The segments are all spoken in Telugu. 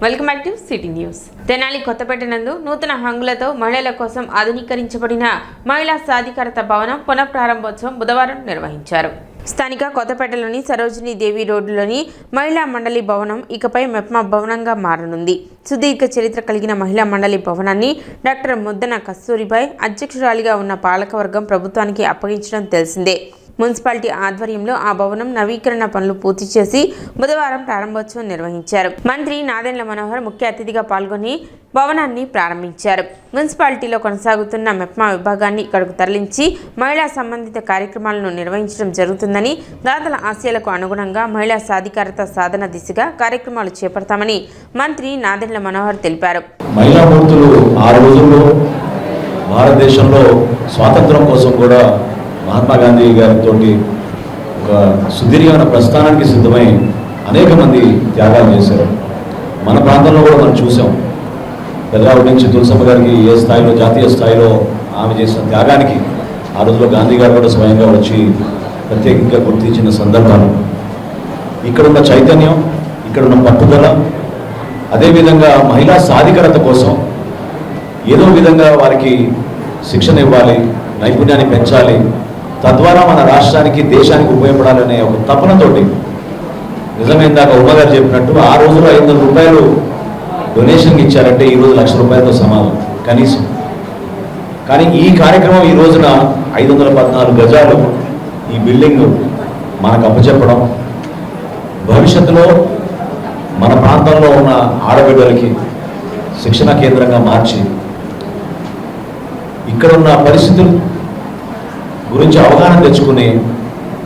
Welcome back to city news. Tenali Kothapeta నందు నూతన హంగులతో మహిళల కోసం ఆధునీకరించబడిన మహిళా సాధికారత భవనం పునఃప్రారంభోత్సవం బుధవారం నిర్వహించారు. స్థానిక కొత్తపేటలోని సరోజినీ దేవి రోడ్డులోని మహిళా మండలి భవనం ఇకపై మెప్మా భవనంగా మారనుంది. సుదీర్ఘ చరిత్ర కలిగిన మహిళా మండలి భవనాన్ని డాక్టర్ ముద్దన కస్తూరిబాయ్ అధ్యక్షురాలిగా ఉన్న పాలకవర్గం ప్రభుత్వానికి అప్పగించడం తెలిసిందే. మున్సిపాలిటీ ఆధ్వర్యంలో ఆ భవనం నవీకరణ పనులు పూర్తి చేసి బుధవారం ప్రారంభోత్సవం నిర్వహించారు. మంత్రి నాదెండ్ల మనోహర్ ముఖ్య అతిథిగా పాల్గొని భవనాన్ని ప్రారంభించారు. మున్సిపాలిటీలో కొనసాగుతున్న మెప్మా విభాగాన్ని ఇక్కడకు తరలించి మహిళా సంబంధిత కార్యక్రమాలను నిర్వహించడం జరుగుతుందని, దాతల ఆశయాలకు అనుగుణంగా మహిళా సాధికారత సాధన దిశగా కార్యక్రమాలు చేపడతామని మంత్రి నాదెండ్ల మనోహర్ తెలిపారు. మహిళా మూర్తులు ఆ రోజుల్లో భారతదేశంలో స్వాతంత్రం కోసం కూడా మహాత్మా గాంధీ గారితో ఒక సుదీర్ఘమైన ప్రస్థానానికి సిద్ధమై అనేక మంది త్యాగాలు చేశారు. మన ప్రాంతంలో కూడా మనం చూసాం. పెద్దరావుడి నుంచి తులసమ్మ గారికి ఏ స్థాయిలో, జాతీయ స్థాయిలో ఆమె చేసిన త్యాగానికి ఆ రోజులో గాంధీ గారు కూడా స్వయంగా వచ్చి ప్రత్యేకంగా గుర్తించిన సందర్భాలు. ఇక్కడున్న చైతన్యం, ఇక్కడున్న పట్టుదల, అదేవిధంగా మహిళా సాధికారత కోసం ఏదో విధంగా వారికి శిక్షణ ఇవ్వాలి, నైపుణ్యాన్ని పెంచాలి, తద్వారా మన రాష్ట్రానికి, దేశానికి ఉపయోగపడాలనే ఒక తపనతోటి, నిజమైన దాకా ఉమ్మగారు చెప్పినట్టు ఆ రోజులో 500 రూపాయలు డొనేషన్కి ఇచ్చారంటే ఈ రోజు 1,00,000 రూపాయలతో సమానం కనీసం. కానీ ఈ కార్యక్రమం ఈ రోజున 514 గజాలు ఈ బిల్డింగ్ మనకు అప్పచెప్పడం, భవిష్యత్తులో మన ప్రాంతంలో ఉన్న ఆడబిడ్డలకి శిక్షణ కేంద్రంగా మార్చి ఇక్కడున్న పరిస్థితులు గురించి అవగాహన తెచ్చుకుని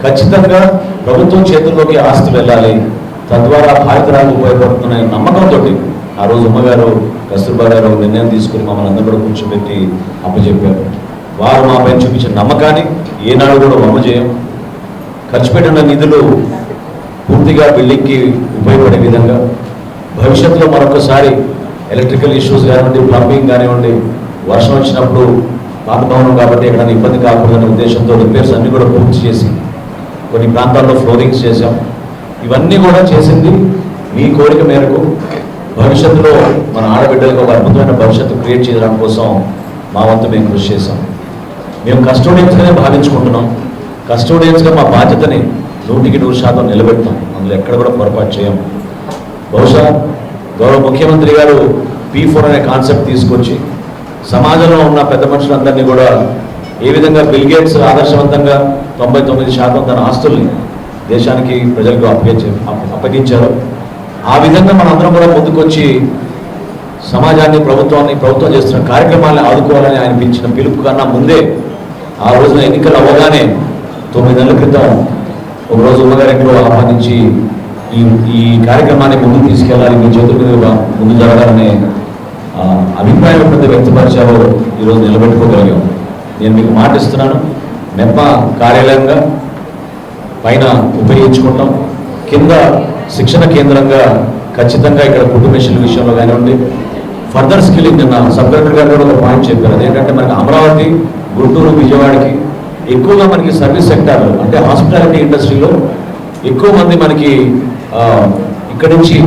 ఖచ్చితంగా ప్రభుత్వం చేతుల్లోకి ఆస్తులు వెళ్ళాలి, తద్వారా భారతరాలకు ఉపయోగపడుతున్న నమ్మకంతో ఆ రోజు ఉమ్మగారు, కస్తూర్బా గారు నిర్ణయం తీసుకుని మమ్మల్ని అందరూ కూడా కూర్చోబెట్టి అప్పచెప్పారు. వారు మాపై చూపించిన నమ్మకాన్ని ఏనాడు కూడా వమ్ము చేయం. ఖర్చు పెట్టిన నిధులు పూర్తిగా బిల్డింగ్కి ఉపయోగపడే విధంగా భవిష్యత్తులో మరొకసారి ఎలక్ట్రికల్ ఇష్యూస్ కానివ్వండి, ప్లంబింగ్ కానివ్వండి, వర్షం వచ్చినప్పుడు పాత భవనం కాబట్టి ఎక్కడైనా ఇబ్బంది కాకూడదనే ఉద్దేశంతో రిపేర్స్ అన్నీ కూడా పూర్తి చేసి కొన్ని ప్రాంతాల్లో ఫ్లోరింగ్స్ చేశాం. ఇవన్నీ కూడా చేసింది మీ కోరిక మేరకు భవిష్యత్తులో మన ఆడబిడ్డలకు ఒక అద్భుతమైన భవిష్యత్తు క్రియేట్ చేయడం కోసం మా వంతు మేము కృషి చేశాం. మేము కస్టోడియన్స్గానే భావించుకుంటున్నాం. కస్టోడియన్స్గా మా బాధ్యతని 100% నిలబెడతాం. అందులో ఎక్కడ కూడా పొరపాటు చేయం. బహుశా గౌరవ ముఖ్యమంత్రి గారు P4 అనే కాన్సెప్ట్ తీసుకొచ్చి సమాజంలో ఉన్న పెద్ద మనుషులందరినీ కూడా ఏ విధంగా బిల్ గేట్స్ ఆదర్శవంతంగా 99% తన ఆస్తుల్ని దేశానికి, ప్రజలకు అప్పగించారు. ఆ విధంగా మనందరం కూడా ముందుకొచ్చి సమాజాన్ని, ప్రభుత్వం చేస్తున్న కార్యక్రమాలను ఆదుకోవాలని ఆయన పిలిచిన పిలుపు కన్నా ముందే ఆ రోజున ఎన్నికలు అవ్వగానే 9 నెలల క్రితం ఒకరోజు ఉమ్మగారింట్లో ఆహ్వానించి ఈ కార్యక్రమాన్ని ముందుకు తీసుకెళ్ళాలి, మీ చేతుల మీద ముందు జరగాలనే అభిప్రాయం ఎప్పుడైతే వ్యక్తపరిచారో ఈరోజు నిలబెట్టుకోగలిగాం. నేను మీకు మాట ఇస్తున్నాను, మెప్మా కార్యాలయంగా పైన ఉపయోగించుకుంటాం, కింద శిక్షణ కేంద్రంగా ఖచ్చితంగా ఇక్కడ కుటుంబేషన్ల విషయంలో కానివ్వండి, ఫర్దర్ స్కిల్లింగ్. నిన్న సబ్ కలెక్టర్ గారు కూడా ఒక పాయింట్ చెప్పారు. అదేంటంటే మనకి అమరావతి, గుంటూరు, విజయవాడకి ఎక్కువగా మనకి సర్వీస్ సెక్టార్లో అంటే హాస్పిటాలిటీ ఇండస్ట్రీలో ఎక్కువ మంది మనకి ఇక్కడి నుంచి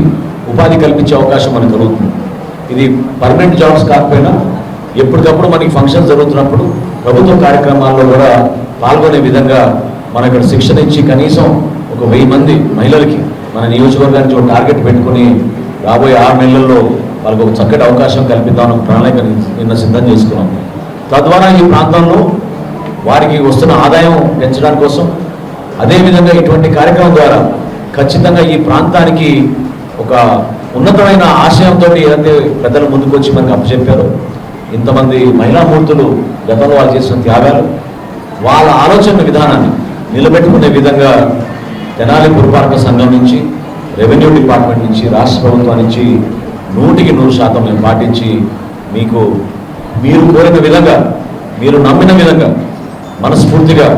ఉపాధి కల్పించే అవకాశం మనకు కలుగుతుంది. ఇది పర్మనెంట్ జాబ్స్ కాకపోయినా ఎప్పటికప్పుడు మనకి ఫంక్షన్స్ జరుగుతున్నప్పుడు ప్రభుత్వ కార్యక్రమాల్లో కూడా పాల్గొనే విధంగా మన ఇక్కడ శిక్షణ ఇచ్చి కనీసం ఒక 1000 మంది మహిళలకి మన నియోజకవర్గానికి ఒక టార్గెట్ పెట్టుకుని రాబోయే 6 నెలల్లో వాళ్ళకి ఒక చక్కటి అవకాశం కల్పిద్దామని ప్రణాళిక నిన్న సిద్ధం చేసుకున్నాం. తద్వారా ఈ ప్రాంతంలో వారికి వస్తున్న ఆదాయం పెంచడానికి కోసం, అదేవిధంగా ఇటువంటి కార్యక్రమం ద్వారా ఖచ్చితంగా ఈ ప్రాంతానికి ఒక ఉన్నతమైన ఆశయంతో ఏదైతే పెద్దలు ముందుకొచ్చి మనకు అప్పచెప్పారో, ఇంతమంది మహిళా మూర్తులు గతంలో వాళ్ళు చేసిన త్యాగాలు, వాళ్ళ ఆలోచన విధానాన్ని నిలబెట్టుకునే విధంగా తెనాలి పురపాలక సంఘం నుంచి, రెవెన్యూ డిపార్ట్మెంట్ నుంచి, రాష్ట్ర ప్రభుత్వం నుంచి 100% మేము పాటించి మీరు కోరిన విధంగా, మీరు నమ్మిన విధంగా మనస్ఫూర్తిగా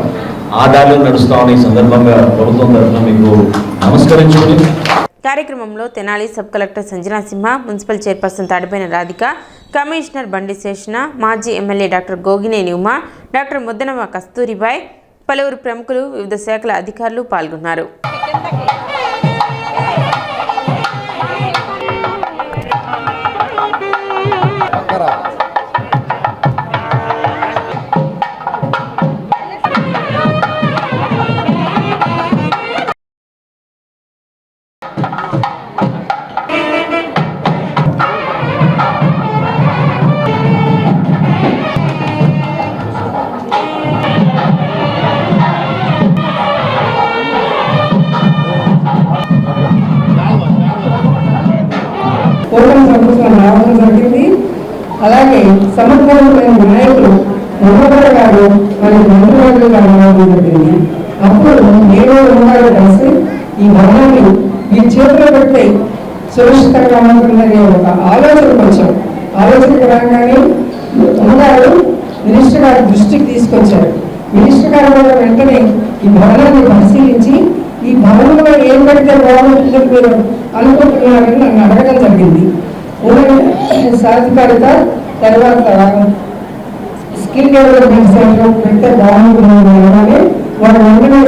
ఆ దారిలో నడుస్తామని ఈ సందర్భంగా ప్రభుత్వం తరఫున మీకు నమస్కరించుకుని. కార్యక్రమంలో Tenali sub collector Sanjana Simha, municipal chairperson Tadipoyina Radhika, commissioner Bandi Seshana, మాజీ MLA doctor Gogineni Uma, doctor Muddanava Kasturibai, పలువురు ప్రముఖులు, వివిధ శాఖల అధికారులు పాల్గొన్నారు. కూటమి ప్రభుత్వం రావడం జరిగింది. అలాగే సమర్థవంతమైన నాయకులు మహోదయ గారు మరి మంత్రివర్గంగా రావడం జరిగింది. అప్పుడు నేను ఉన్నారు కలిసి ఈ భవనాన్ని ఈ చేతిలో పెట్టి సురక్షితంగా ఉంటుందనే ఒక ఆలోచనకు రాగానే ఉన్నారు మినిస్టర్ గారి దృష్టికి తీసుకొచ్చారు. మినిస్టర్ గారు కూడా వెంటనే ఈ భవనాన్ని పరిశీలించి ఈ భవనంలో ఏం పెడితే బాగుంటుందని మీరు అనుకుంటున్నారని నన్ను అడగడం జరిగింది. సాధికారిత తర్వాత స్కిల్ డెవలప్మెంట్ సెంటర్ పెడితే బాగుంటుంది అనగానే వారు వెంటనే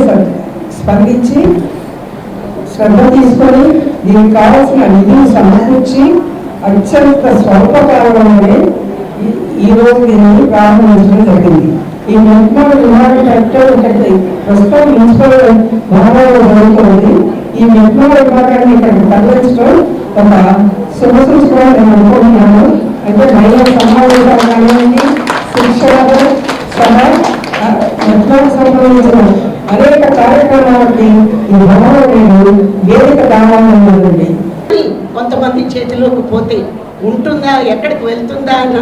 స్పందించి శ్రద్ధ తీసుకొని దీనికి కావాల్సిన నిధులు సమకూర్చి అత్యంత స్వల్ప కాలంలోనే ఈరోజు దీన్ని ప్రారంభించడం జరిగింది. ఈ మెట్మాల్ విమాన ఫ్యాక్టరీ ప్రస్తుతం మున్సిపల్ భవనంలో జరుగుతుంది. ఈ మెట్మాల్ విభాగాన్ని ఇక్కడికి తరలించడం ఒక శుభసూచన నేను అనుకుంటున్నాను. అయితే మహిళా సమావేశాలు కానివ్వండి, శిక్షణలో సహా మెట్మాల్ సంబంధించిన అనేక కార్యక్రమాలకి ఈ భవనం నేను వేదిక కావాలన్నది. కొంతమంది చేతిలోకి పోతే ఉంటుందా, ఎక్కడికి వెళ్తుందా అన్న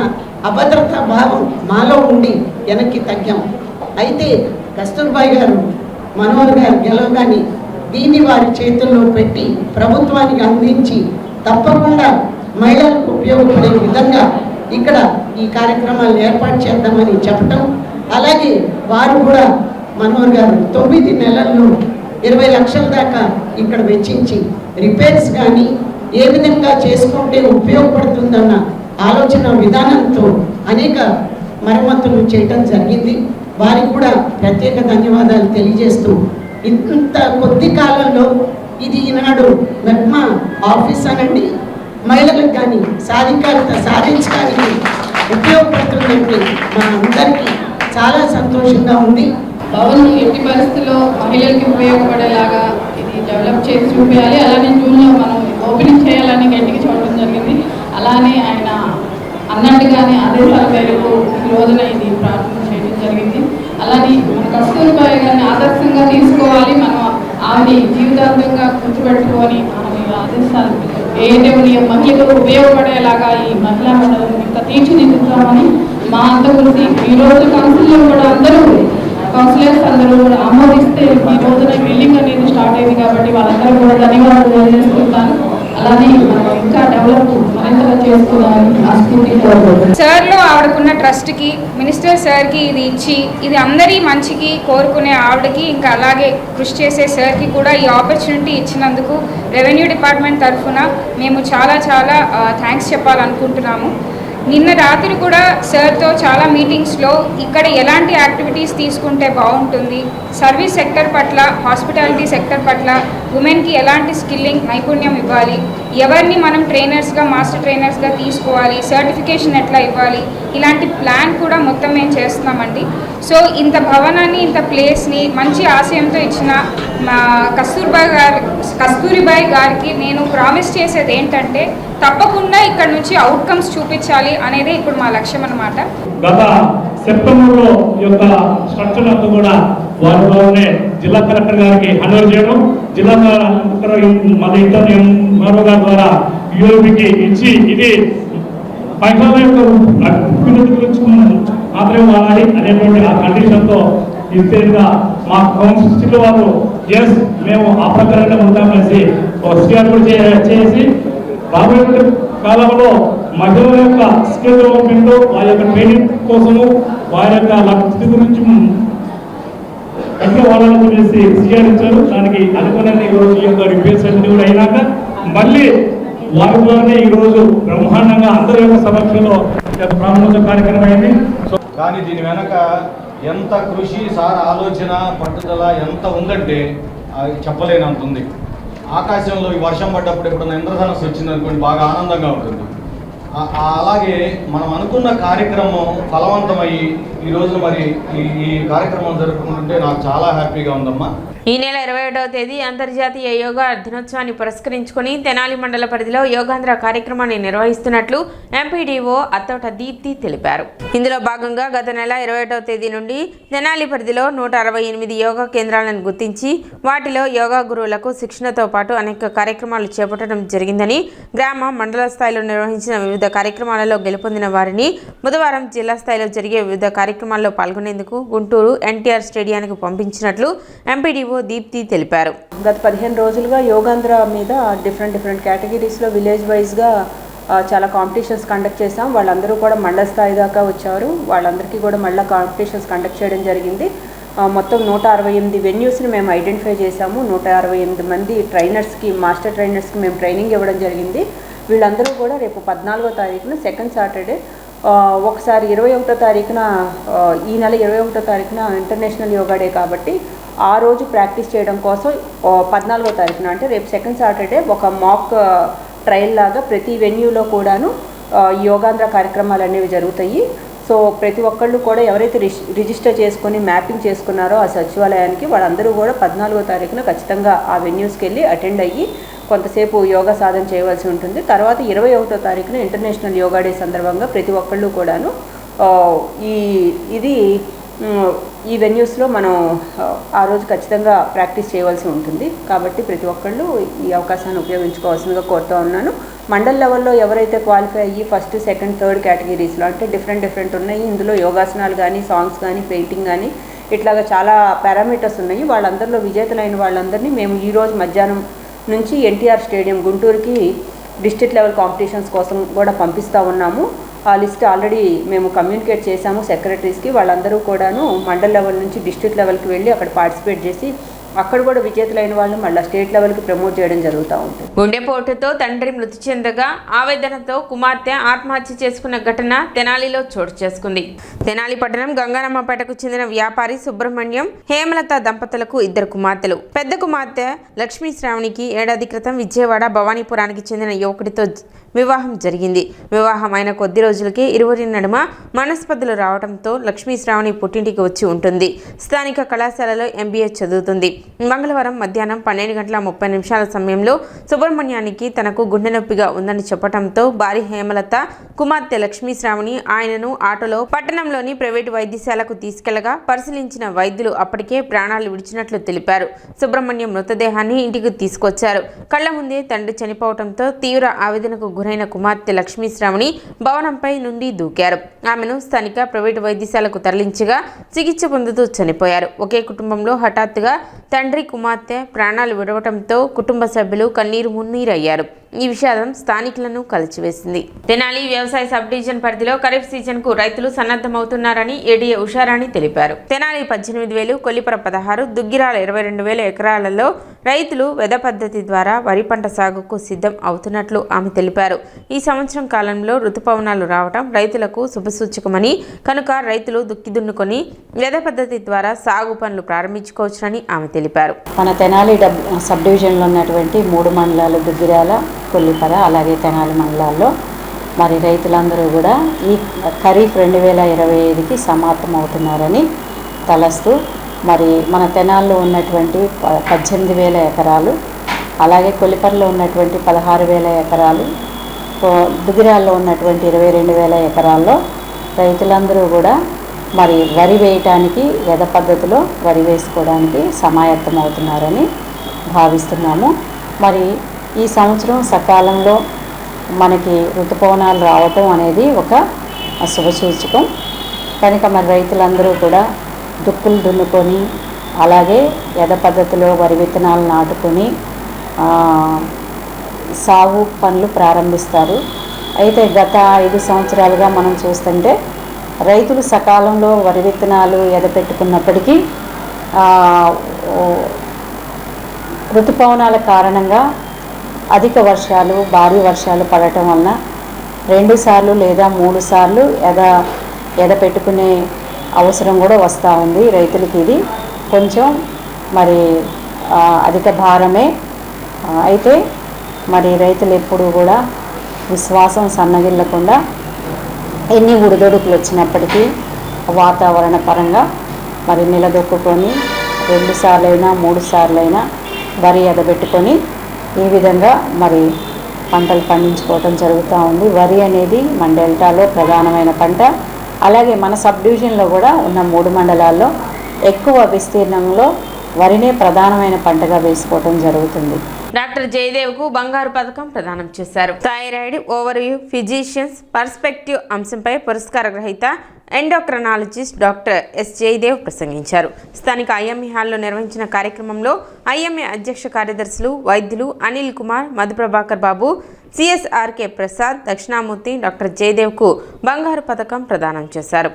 అభద్రతా భావం మాలో ఉండి వెనక్కి తగ్గాం. అయితే కస్తూర్బాయ్ గారు, మనోహర్ గారు గెలవగానే దీన్ని వారి చేతుల్లో పెట్టి ప్రభుత్వానికి అందించి తప్పకుండా మహిళలకు ఉపయోగపడే విధంగా ఇక్కడ ఈ కార్యక్రమాలు ఏర్పాటు చేద్దామని చెప్పటం, అలాగే వారు కూడా మనోహర్ గారు 9 నెలల్లో 20 లక్షల దాకా ఇక్కడ వెచ్చించి రిపేర్స్ కానీ ఏ విధంగా చేసుకుంటే ఉపయోగపడుతుందన్న ఆలోచన విధానంతో అనేక మరమ్మతులు చేయటం జరిగింది. వారికి కూడా ప్రత్యేక ధన్యవాదాలు తెలియజేస్తూ, ఇంత కొద్ది కాలంలో ఇది ఈనాడు మెట్మా ఆఫీస్ అనండి మహిళలకు కానీ సాధికారత సాధించడానికి ఉపయోగపడుతుందంటే మా అందరికీ చాలా సంతోషంగా ఉంది. భవన్ ఎట్టి పరిస్థితుల్లో మహిళలకి ఉపయోగపడేలాగా ఇది డెవలప్ చేసి చూపించాలి. అలానే జూన్లో మనం ఓపెనింగ్ చేయాలని గట్టిగా చూడడం జరిగింది. అలానే ఆయన అన్నట్టుగానే ఆదేశాల మేరకు ఈ రోజున ఇది ప్రారంభం చేయడం జరిగింది. అలానే మన కస్తూర్బాయ్ గారిని ఆదర్శంగా తీసుకోవాలి. మనం ఆవిడ జీవితాంతంగా గుర్తుపెట్టుకొని ఆమె ఆదేశాలు ఏదైతే మహిళలకు ఉపయోగపడేలాగా ఈ మహిళా మండలం ఇంకా తీర్చిదిద్దుతామని మా అంత గురించి ఈ రోజు కౌన్సిల్లో కూడా అందరూ కౌన్సిలర్స్ అందరూ కూడా ఆమోదిస్తే ఈ రోజున బిల్డింగ్ అనేది స్టార్ట్ అయింది. కాబట్టి వాళ్ళందరూ కూడా ధన్యవాదాలు తెలియజేసుకుంటాను. అలానే మనం ఇంకా డెవలప్ మరింతగా చేసుకోవాలని ఆశిస్తున్నాను. సార్లో ఆవిడకున్న ట్రస్ట్కి, మినిస్టర్ సార్కి ఇది ఇచ్చి ఇది అందరి మంచికి కోరుకునే ఆవిడకి ఇంకా అలాగే కృషి చేసే సార్కి కూడా ఈ ఆపర్చునిటీ ఇచ్చినందుకు రెవెన్యూ డిపార్ట్మెంట్ తరఫున మేము చాలా థ్యాంక్స్ చెప్పాలనుకుంటున్నాము. నిన్న రాత్రి కూడా సార్తో చాలా మీటింగ్స్లో ఇక్కడ ఎలాంటి యాక్టివిటీస్ తీసుకుంటే బాగుంటుంది, సర్వీస్ సెక్టర్ పట్ల, హాస్పిటాలిటీ సెక్టర్ పట్ల ఉమెన్కి ఎలాంటి స్కిల్లింగ్ నైపుణ్యం ఇవ్వాలి, ఎవరిని మనం ట్రైనర్స్గా, మాస్టర్ ట్రైనర్స్గా తీసుకోవాలి, సర్టిఫికేషన్ ఎట్లా ఇవ్వాలి, ఇలాంటి ప్లాన్ కూడా మొత్తం మేము చేస్తున్నామండి. సో ఇంత భవనాన్ని, ఇంత ప్లేస్ని మంచి ఆశయంతో ఇచ్చిన మా కస్తూరిబాయ్ గారికి నేను ప్రామిస్ చేసేది ఏంటంటే తప్పకుండా ఇక్కడ నుంచి అవుట్కమ్స్ చూపించాలి అనేది ఇప్పుడు మా లక్ష్యం అన్నమాట. గత సెప్టెంబర్లో ఈ యొక్క స్ట్రక్చర్ అంతా కూడా వారిలోనే జిల్లా కలెక్టర్ గారికి హ్యాండ్ ఓవర్ చేయడం, జిల్లా కలెక్టర్ మన ఇంటర్ ఎంఆర్ఓ గారి ద్వారా యూఏబీకి ఇచ్చి ఇది మహిళల యొక్క అభివృద్ధి గురించి మాత్రమే వాడాలి అనేటువంటి ఆ కండిషన్తో ఇస్తేగా మా కౌన్సిల్ వారు ఎస్ మేము ఆ ప్రకారంగా ఉంటామనేసి ఒక సిఆర్ కూడా చేసి రాబోయే కాలంలో మహిళల యొక్క స్కిల్ డెవలప్మెంట్, వారి యొక్క ట్రైనింగ్ కోసము, వారి యొక్క లక్ష్య గురించి వాళ్ళని చెప్పేసి సిఆర్ ఇచ్చారు. దానికి అనుకున్న ఈరోజు ఈ యొక్క రిపేర్స్ అన్ని కూడా అయినాక మళ్ళీ వారి ద్వారానే ఈరోజు బ్రహ్మాండంగా అందరి యొక్క సమక్షంలో ప్రారంభోత్సవ కార్యక్రమం అయింది. కానీ దీని వెనక ఎంత కృషి, సార్ ఆలోచన, పట్టుదల ఎంత ఉందంటే చెప్పలేనంత ఉంది. ఆకాశంలో ఈ వర్షం పడ్డప్పుడు ఎప్పుడన్నా ఇంద్రధనస్సు వచ్చింది అనుకోండి, బాగా ఆనందంగా ఉంటుంది. అలాగే మనం అనుకున్న కార్యక్రమం ఫలవంతమయ్యి ఈ రోజున మరి ఈ కార్యక్రమం జరుపుకుంటుంటే నాకు చాలా హ్యాపీగా ఉందమ్మా. ఈ నెల 21వ తేదీ అంతర్జాతీయ యోగా దినోత్సవాన్ని పురస్కరించుకుని తెనాలి మండల పరిధిలో యోగాంధ్ర కార్యక్రమాన్ని నిర్వహిస్తున్నట్లు ఎంపీడీఓ అత్తోట దీప్తి తెలిపారు. ఇందులో భాగంగా గత నెల 21వ తేదీ నుండి తెనాలి పరిధిలో 168 యోగా కేంద్రాలను గుర్తించి వాటిలో యోగా గురువులకు శిక్షణతో పాటు అనేక కార్యక్రమాలు చేపట్టడం జరిగిందని, గ్రామ మండల స్థాయిలో నిర్వహించిన వివిధ కార్యక్రమాలలో గెలుపొందిన వారిని బుధవారం జిల్లా స్థాయిలో జరిగే వివిధ కార్యక్రమాల్లో పాల్గొనేందుకు గుంటూరు ఎన్టీఆర్ స్టేడియానికి పంపించినట్లు ఎంపీడీఓ దీప్తి తెలిపారు. గత 15 రోజులుగా యోగాంధ్ర మీద డిఫరెంట్ కేటగిరీస్లో విలేజ్ వైజ్గా చాలా కాంపిటీషన్స్ కండక్ట్ చేసాం. వాళ్ళందరూ కూడా మండల స్థాయి దాకా వచ్చారు. వాళ్ళందరికీ కూడా మళ్ళీ కాంపిటీషన్స్ కండక్ట్ చేయడం జరిగింది. మొత్తం 168 వెన్యూస్ని మేము ఐడెంటిఫై చేశాము. 168 మంది ట్రైనర్స్కి, మాస్టర్ ట్రైనర్స్కి మేము ట్రైనింగ్ ఇవ్వడం జరిగింది. వీళ్ళందరూ కూడా రేపు 14వ తారీఖున సెకండ్ సాటర్డే, ఒకసారి 21వ తారీఖున, ఈ నెల 21వ తారీఖున ఇంటర్నేషనల్ యోగా డే కాబట్టి ఆ రోజు ప్రాక్టీస్ చేయడం కోసం 14వ తారీఖున అంటే రేపు సెకండ్ సాటర్డే ఒక మాక్ ట్రయల్ లాగా ప్రతి వెన్యూలో కూడాను యోగాంధ్ర కార్యక్రమాలు అనేవి జరుగుతాయి. సో ప్రతి ఒక్కళ్ళు కూడా ఎవరైతే రిజిస్టర్ చేసుకొని మ్యాపింగ్ చేసుకున్నారో ఆ సచివాలయానికి, వాళ్ళందరూ కూడా 14వ తారీఖున ఖచ్చితంగా ఆ వెన్యూస్కి వెళ్ళి అటెండ్ అయ్యి కొంతసేపు యోగా సాధన చేయవలసి ఉంటుంది. తర్వాత 21వ తారీఖున ఇంటర్నేషనల్ యోగా డే సందర్భంగా ప్రతి ఒక్కళ్ళు కూడాను ఈ వెన్యూస్లో మనం ఆ రోజు ఖచ్చితంగా ప్రాక్టీస్ చేయవలసి ఉంటుంది. కాబట్టి ప్రతి ఒక్కళ్ళు ఈ అవకాశాన్ని ఉపయోగించుకోవాల్సిందిగా కోరుతూ ఉన్నాను. మండల్ లెవెల్లో ఎవరైతే క్వాలిఫై అయ్యి ఫస్ట్, సెకండ్, థర్డ్ కేటగిరీస్లో అంటే డిఫరెంట్ ఉన్నాయి. ఇందులో యోగాసనాలు కానీ, సాంగ్స్ కానీ, పెయింటింగ్ కానీ ఇట్లాగా చాలా పారామీటర్స్ ఉన్నాయి. వాళ్ళందరిలో విజేతలైన వాళ్ళందరినీ మేము ఈరోజు మధ్యాహ్నం నుంచి ఎన్టీఆర్ స్టేడియం గుంటూరుకి డిస్ట్రిక్ట్ లెవెల్ కాంపిటీషన్స్ కోసం కూడా పంపిస్తూ ఉన్నాము. ఆ లిస్ట్ ఆల్రెడీ మేము కమ్యూనికేట్ చేశాము సెక్రటరీస్కి. వాళ్ళందరూ కూడాను మండల్ లెవెల్ నుంచి డిస్ట్రిక్ట్ లెవెల్కి వెళ్ళి అక్కడ పార్టిసిపేట్ చేసి అక్కడ కూడా విజేతలైన వాళ్ళు మళ్ళీ స్టేట్ లెవెల్కి ప్రమోట్ చేయడం జరుగుతూ ఉంటుంది. గుండెపోటుతో తండ్రి మృతి చెందగా ఆవేదనతో కుమార్తె ఆత్మహత్య చేసుకున్న ఘటన తెనాలిలో చోటు చేసుకుంది. తెనాలి పట్టణం గంగారమ్మపేటకు చెందిన వ్యాపారి సుబ్రహ్మణ్యం, హేమలత దంపతులకు 2 కుమార్తెలు. పెద్ద కుమార్తె లక్ష్మీ శ్రావణికి ఏడాది క్రితం విజయవాడ భవానీపురానికి చెందిన యువకుడితో వివాహం జరిగింది. వివాహం అయిన కొద్ది రోజులకే ఇరువురి నడుమ మనస్పర్ధలు రావడంతో లక్ష్మీ శ్రావణి పుట్టింటికి వచ్చి ఉంటుంది. స్థానిక కళాశాలలో MBA చదువుతుంది. మంగళవారం మధ్యాహ్నం 12:30 సమయంలో సుబ్రహ్మణ్యానికి తనకు గుండె నొప్పిగా ఉందని చెప్పడంతో భార్య హేమలత, కుమార్తె లక్ష్మీ శ్రావణి ఆయనను ఆటోలో పట్టణంలోని ప్రైవేటు వైద్యశాలకు తీసుకెళ్లగా పరిశీలించిన వైద్యులు అప్పటికే ప్రాణాలు విడిచినట్లు తెలిపారు. సుబ్రహ్మణ్యం మృతదేహాన్ని ఇంటికి తీసుకొచ్చారు. కళ్ల ముందే తండ్రి చనిపోవడంతో తీవ్ర ఆవేదనకు గురైన కుమార్తె లక్ష్మీ శ్రావణి భవనంపై నుండి దూకారు. ఆమెను స్థానిక ప్రైవేటు వైద్యశాలకు తరలించగా చికిత్స పొందుతూ చనిపోయారు. ఒకే కుటుంబంలో హఠాత్తుగా తండ్రి, కుమార్తె ప్రాణాలు విడవడంతో కుటుంబ సభ్యులు కన్నీరు మున్నీరయ్యారు. ఈ విషాదం స్థానికులను కలిచివేసింది. తెనాలి వ్యవసాయ సబ్ డివిజన్ పరిధిలో ఖరీఫ్ సీజన్ కు రైతులు సన్నద్ధమవుతున్నారని ఏడీఏ ఉషారాణి తెలిపారు. తెనాలి 18,000, కొల్లిపర 16, దుగ్గిరాల 22,000 ఎకరాలలో రైతులు వెద పద్ధతి ద్వారా వరి పంట సాగుకు సిద్ధం అవుతున్నట్లు ఆమె తెలిపారు. ఈ సంవత్సరం కాలంలో ఋతుపవనాలు రావడం రైతులకు శుభసూచకమని, కనుక రైతులు దుక్కి దున్నుకొని వెద పద్ధతి ద్వారా సాగు పనులు ప్రారంభించుకోవచ్చునని ఆమె తెలిపారు. మన తెనాలి సబ్ డివిజన్లో ఉన్నటువంటి 3 మండలాలు దుగ్గిరాల, కొల్లిపర అలాగే తెనాలి మండలాల్లో మరి రైతులందరూ కూడా ఈ ఖరీఫ్ 2025కి సమాప్తం అవుతున్నారని తలస్తూ మరి మన తెనాల్లో ఉన్నటువంటి 18,000 ఎకరాలు, అలాగే కొల్లిపరలో ఉన్నటువంటి 16,000 ఎకరాలు, దుగ్గిరాల్లో ఉన్నటువంటి 22,000 ఎకరాల్లో రైతులందరూ కూడా మరి వరి వేయటానికి వెద పద్ధతిలో వరి వేసుకోవడానికి సమాయత్తం అవుతున్నారని భావిస్తున్నాము. మరి ఈ సంవత్సరం సకాలంలో మనకి ఋతుపవనాలు రావటం అనేది ఒక శుభసూచకం. కనుక మరి రైతులందరూ కూడా దుక్కులు దున్నుకొని అలాగే యథ పద్ధతిలో వరి విత్తనాలు నాటుకొని సాగు పనులు ప్రారంభిస్తారు. అయితే గత 5 సంవత్సరాలుగా మనం చూస్తుంటే రైతులు సకాలంలో వరి విత్తనాలు ఎదపెట్టుకున్నప్పటికీ ఋతుపవనాల కారణంగా అధిక వర్షాలు, భారీ వర్షాలు పడటం వలన 2 సార్లు లేదా 3 సార్లు ఎదపెట్టుకునే అవసరం కూడా వస్తూ ఉంది రైతులకి. ఇది కొంచెం మరి అధిక భారమే. అయితే మరి రైతులు ఎప్పుడూ కూడా విశ్వాసం సన్నగిల్లకుండా ఎన్ని ఉడిదొడుకులు వచ్చినప్పటికీ వాతావరణ పరంగా మరి నిలదొక్కుని 2 సార్లైనా 3 సార్లైనా వరి ఎదబెట్టుకొని ఈ విధంగా మరి పంటలు పండించుకోవటం జరుగుతూ ఉంది. వరి అనేది మన డెల్టాలో ప్రధానమైన పంట. అలాగే మన సబ్ డివిజన్లో కూడా ఉన్న 3 మండలాల్లో ఎక్కువ విస్తీర్ణంలో వరినే ప్రధానమైన పంటగా వేసుకోవటం జరుగుతుంది. డాక్టర్ జయదేవ్కు బంగారు పథకం ప్రదానం చేశారు. థైరాయిడ్ ఓవర్వ్యూ ఫిజిషియన్స్ పర్స్పెక్టివ్ అంశంపై పురస్కార గ్రహీత ఎండోక్రనాలజిస్ట్ డాక్టర్ ఎస్ జయదేవ్ ప్రసంగించారు. స్థానిక ఐఎంఏ హాల్లో నిర్వహించిన కార్యక్రమంలో ఐఎంఏ అధ్యక్ష కార్యదర్శులు వైద్యులు అనిల్ కుమార్, మధుప్రభాకర్ బాబు, సిఎస్ఆర్కే ప్రసాద్, దక్షిణామూర్తి డాక్టర్ జయదేవ్కు బంగారు పథకం ప్రదానం చేశారు.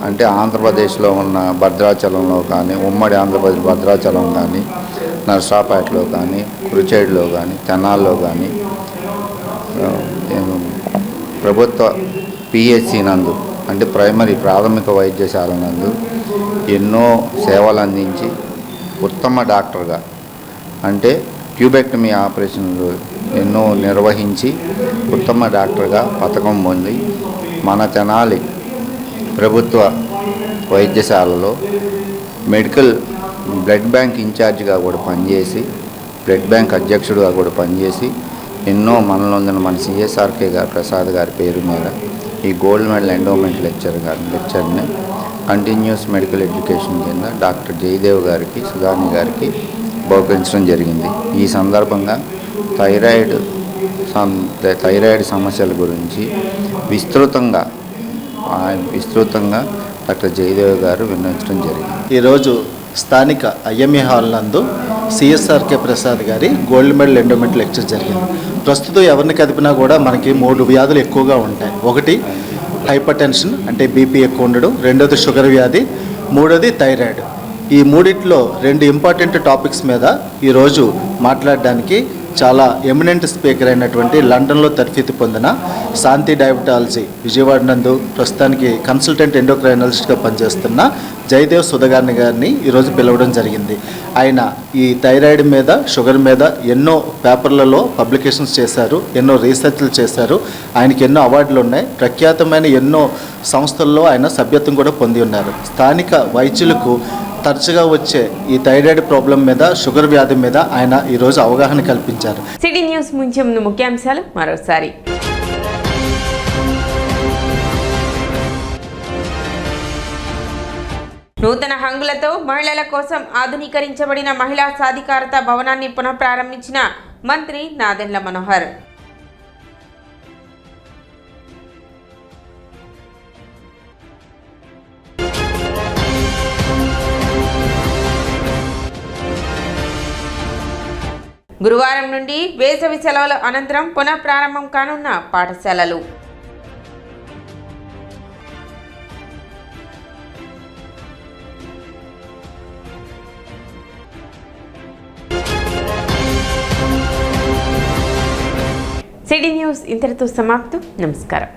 అంటే ఆంధ్రప్రదేశ్లో ఉన్న భద్రాచలంలో కానీ, ఉమ్మడి ఆంధ్రప్రదేశ్ భద్రాచలం కానీ, నర్సాపేటలో కానీ, కురిచేడులో కానీ, తెనాల్లో కానీ ప్రభుత్వ పిహెచ్సి నందు అంటే ప్రైమరీ ప్రాథమిక వైద్యశాల నందు ఎన్నో సేవలు అందించి ఉత్తమ డాక్టర్గా అంటే ట్యూబెక్టమీ ఆపరేషన్లు ఎన్నో నిర్వహించి ఉత్తమ డాక్టర్గా పథకం పొంది మన తెనాలి ప్రభుత్వ వైద్యశాలలో మెడికల్ బ్లడ్ బ్యాంక్ ఇన్ఛార్జిగా కూడా పనిచేసి, బ్లడ్ బ్యాంక్ అధ్యక్షుడిగా కూడా పనిచేసి ఎన్నో మనలో మన సిఎస్ఆర్కే గారు ప్రసాద్ గారి పేరు మీద ఈ గోల్డ్ మెడల్ ఎండోమెంట్ లెక్చర్ని కంటిన్యూస్ మెడికల్ ఎడ్యుకేషన్ కింద డాక్టర్ జయదేవ్ గారికి, సుధాని గారికి బహుకరించడం జరిగింది. ఈ సందర్భంగా థైరాయిడ్ సమస్యల గురించి విస్తృతంగా డాక్టర్ జయదేవ్ గారు వివరించడం జరిగింది. ఈరోజు స్థానిక ఐఎంఏ హాల్ నందు సిఎస్ఆర్కే ప్రసాద్ గారి గోల్డ్ మెడల్ ఎండోమెంట్ లెక్చర్ జరిగింది. ప్రస్తుతం ఎవరిని కదిపినా కూడా మనకి 3 వ్యాధులు ఎక్కువగా ఉంటాయి. ఒకటి హైపర్ టెన్షన్ అంటే బీపీ ఎక్కువ ఉండడం, రెండోది షుగర్ వ్యాధి, మూడోది థైరాయిడ్. ఈ మూడిట్లో 2 ఇంపార్టెంట్ టాపిక్స్ మీద ఈరోజు మాట్లాడడానికి చాలా ఎమినెంట్ స్పీకర్ అయినటువంటి లండన్లో తర్ఫీదు పొందిన శాంతి డయాబెటాలజీ విజయవాడ నందు ప్రస్తుతానికి కన్సల్టెంట్ ఎండోక్రైనాలజిస్ట్గా పనిచేస్తున్న జయదేవ్ సుధగాని గారిని ఈరోజు పిలవడం జరిగింది. ఆయన ఈ థైరాయిడ్ మీద, షుగర్ మీద ఎన్నో పేపర్లలో పబ్లికేషన్స్ చేశారు, ఎన్నో రీసెర్చ్లు చేశారు. ఆయనకి ఎన్నో అవార్డులు ఉన్నాయి. ప్రఖ్యాతమైన ఎన్నో సంస్థల్లో ఆయన సభ్యత్వం కూడా పొంది ఉన్నారు. స్థానిక వైద్యులకు తరచుగా వచ్చే ఈ థైరాయిడ్ ప్రాబ్లం మీద, షుగర్ వ్యాధి మీద ఆయన ఈరోజు అవగాహన కల్పించారు. సిటీ న్యూస్ ముంచే ముందు ముఖ్యాంశాలు మరోసారి. నూతన హంగులతో మహిళల కోసం ఆధునీకరించబడిన మహిళా సాధికారత భవనాన్ని పునఃప్రారంభించిన మంత్రి నాదెండ్ల మనోహర్. గురువారం నుండి వేసవి సెలవుల అనంతరం పునఃప్రారంభం కానున్న పాఠశాలలు. సిటీ న్యూస్ ఇంతటితో సమాప్తం. నమస్కారం.